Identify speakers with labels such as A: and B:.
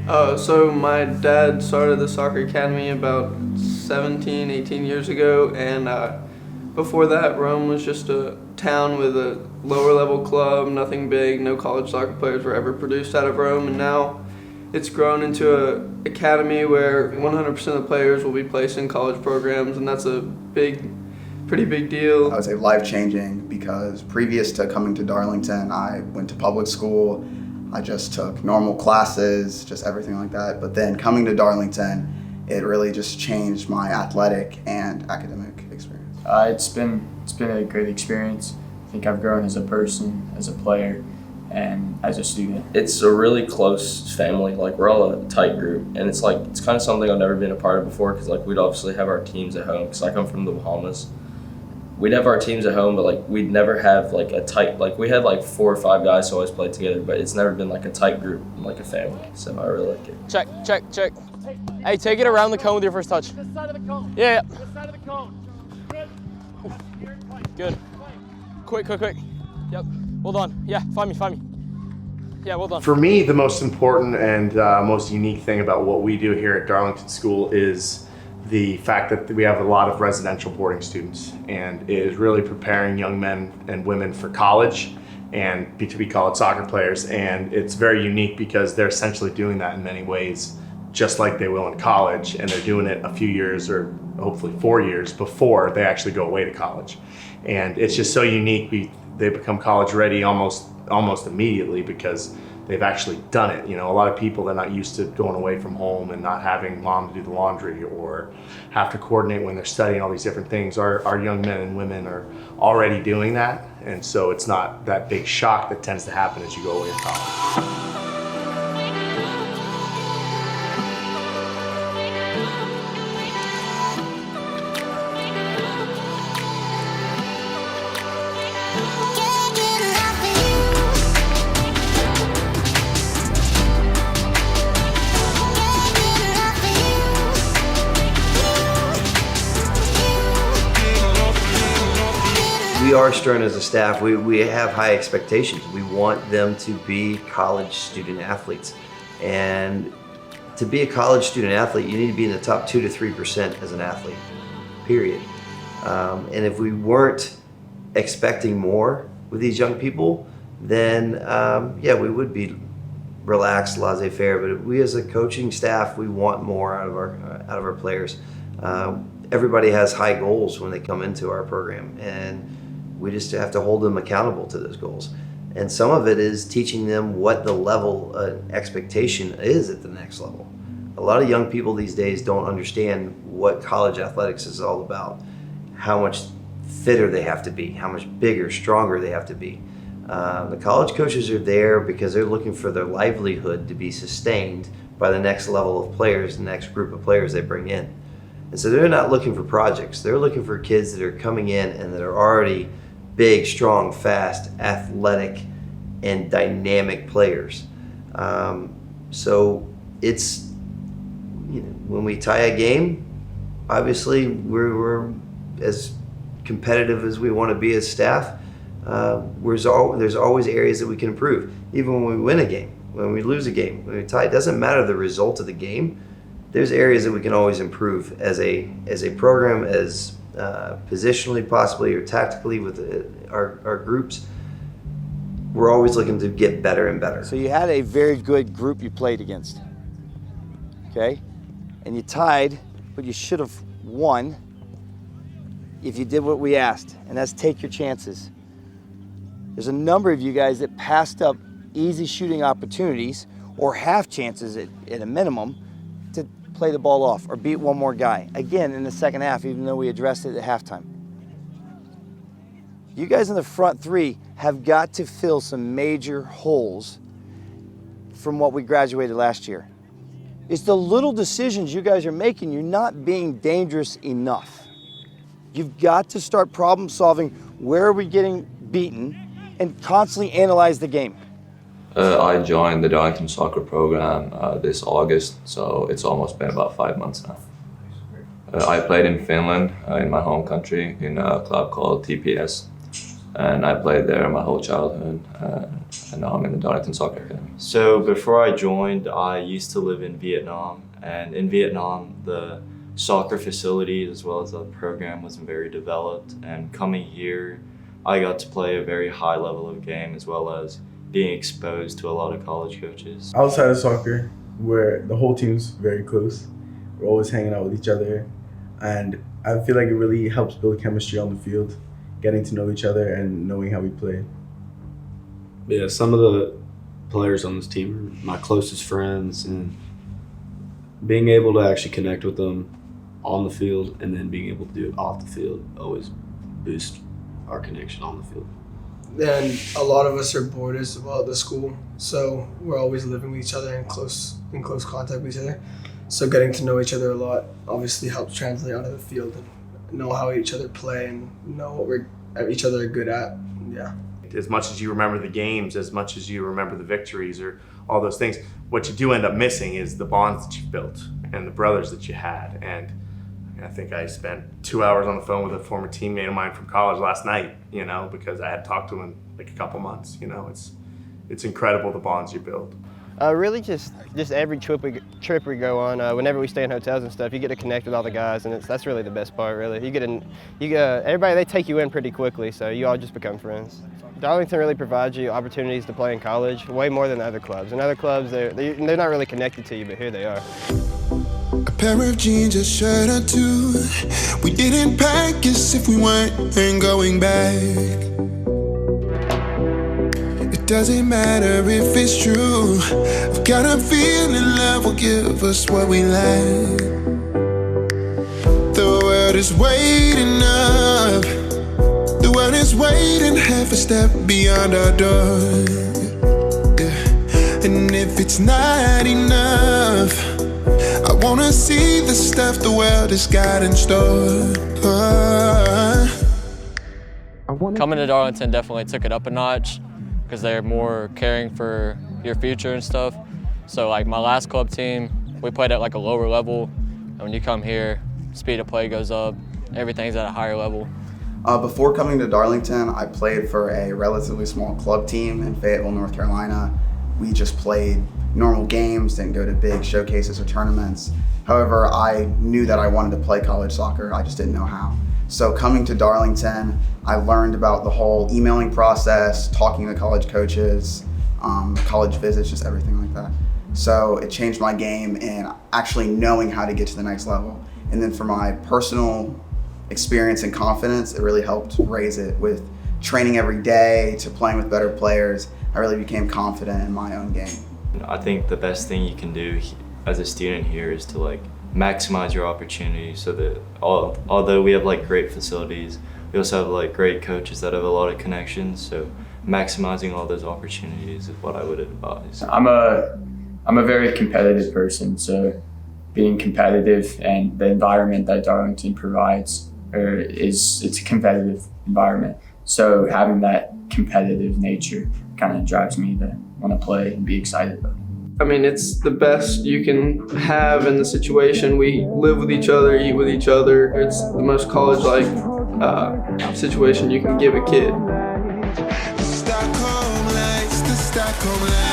A: So my dad started the soccer academy about 17, 18 years ago, and before that, Rome was just a town with a lower level club, nothing big, no college soccer players were ever produced out of Rome, and now it's grown into an academy where 100% of the players will be placed in college programs, and that's a pretty big deal.
B: I would say life-changing because previous to coming to Darlington, I went to public school. I just took normal classes, just everything like that. But then coming to Darlington, it really just changed my athletic and academic experience.
C: It's been a great experience. I think I've grown as a person, as a player, and as a student.
D: It's a really close family. Like, we're all a tight group, and it's kind of something I've never been a part of before, because we'd obviously have our teams at home, because I come from the Bahamas. We'd have our teams at home, but we'd never have a tight, we had 4 or 5 guys who always played together, but it's never been a tight group, like a family. So I really like it.
E: Check. Hey, take it around the cone with your first touch.
F: This side of the cone.
E: Yeah.
F: This side of the cone.
E: Good. Quick. Yep. Well done. Yeah, find me. Yeah, well done.
G: For me, the most important and most unique thing about what we do here at Darlington School is the fact that we have a lot of residential boarding students, and it is really preparing young men and women for college and to be college soccer players. And it's very unique because they're essentially doing that in many ways, just like they will in college, and they're doing it a few years or hopefully 4 years before they actually go away to college. And it's just so unique. They become college ready almost immediately because they've actually done it. You know, a lot of people, they're not used to going away from home and not having mom do the laundry or have to coordinate when they're studying all these different things. Our young men and women are already doing that, and so it's not that big shock that tends to happen as you go away to college.
H: We are stern as a staff. We have high expectations. We want them to be college student athletes. And to be a college student athlete, you need to be in the top 2 to 3% as an athlete, period. And if we weren't expecting more with these young people, then yeah, we would be relaxed, laissez-faire. But we as a coaching staff, we want more out of our players. Everybody has high goals when they come into our program, and we just have to hold them accountable to those goals. And some of it is teaching them what the level expectation is at the next level. A lot of young people these days don't understand what college athletics is all about, how much fitter they have to be, how much bigger, stronger they have to be. The college coaches are there because they're looking for their livelihood to be sustained by the next level of players, the next group of players they bring in. And so they're not looking for projects. They're looking for kids that are coming in and that are already big, strong, fast, athletic, and dynamic players. So it's, when we tie a game, obviously we're as competitive as we want to be as staff. There's always areas that we can improve. Even when we win a game, when we lose a game, when we tie, it doesn't matter the result of the game. There's areas that we can always improve as a program, as positionally possibly or tactically with our groups. We're always looking to get better and better.
I: So you had a very good group you played against, okay? And you tied, but you should have won if you did what we asked, and that's take your chances. There's a number of you guys that passed up easy shooting opportunities or half chances at a minimum to play the ball off or beat one more guy. Again, in the second half, even though we addressed it at halftime. You guys in the front three have got to fill some major holes from what we graduated last year. It's the little decisions you guys are making. You're not being dangerous enough. You've got to start problem solving. Where are we getting beaten? And constantly analyze the game.
D: I joined the Darlington soccer program this August, so it's almost been about 5 months now. I played in Finland, in my home country, in a club called TPS.
F: and I played there my whole childhood, and now I'm in the Darlington Soccer Academy.
J: So before I joined, I used to live in Vietnam, and in Vietnam, the soccer facilities as well as the program wasn't very developed, and coming here, I got to play a very high level of game as well as being exposed to a lot of college coaches.
K: Outside of soccer, where the whole team's very close, we're always hanging out with each other, and I feel like it really helps build chemistry on the field, getting to know each other and knowing how we play.
L: Yeah, some of the players on this team are my closest friends, and being able to actually connect with them on the field and then being able to do it off the field always boosts our connection on the field.
M: And a lot of us are bored as well at the school, so we're always living with each other in close contact with each other. So getting to know each other a lot obviously helps translate onto the field and know how each other play and know what each other are good at. Yeah.
G: As much as you remember the games, as much as you remember the victories or all those things, what you do end up missing is the bonds that you've built and the brothers that you had. And I think I spent 2 hours on the phone with a former teammate of mine from college last night, because I had talked to him in like a couple months. It's incredible the bonds you build.
N: Really just every trip we go on, whenever we stay in hotels and stuff, you get to connect with all the guys, and that's really the best part, really. Everybody, they take you in pretty quickly, so you all just become friends. Darlington really provides you opportunities to play in college, way more than other clubs. In other clubs, they're not really connected to you, but here they are.
O: A pair of jeans, a shirt or two. We didn't pack as if we weren't going back. It doesn't matter if it's true. I've got a feeling love will give us what we lack. The world is waiting up. The world is waiting half a step beyond our door. Yeah. And if it's not enough, I wanna see the stuff the world has got in store.
E: Coming to Darlington definitely took it up a notch because they're more caring for your future and stuff. So like my last club team, we played at like a lower level, and when you come here, speed of play goes up, everything's at a higher level.
B: Before coming to Darlington, I played for a relatively small club team in Fayetteville, North Carolina. We just played normal games, didn't go to big showcases or tournaments. However, I knew that I wanted to play college soccer, I just didn't know how. So coming to Darlington, I learned about the whole emailing process, talking to college coaches, college visits, just everything like that. So it changed my game in actually knowing how to get to the next level. And then for my personal experience and confidence, it really helped raise it with training every day to playing with better players. I really became confident in my own game.
J: I think the best thing you can do as a student here is to maximize your opportunities, so that although we have great facilities, we also have great coaches that have a lot of connections. So maximizing all those opportunities is what I would advise.
C: I'm a very competitive person, so being competitive and the environment that Darlington provides it's a competitive environment. So having that competitive nature kind of drives me to want to play and be excited about it.
A: I mean, it's the best you can have in the situation. We live with each other, eat with each other. It's the most college-like situation you can give a kid.
O: Stockholm lights, the Stockholm lights.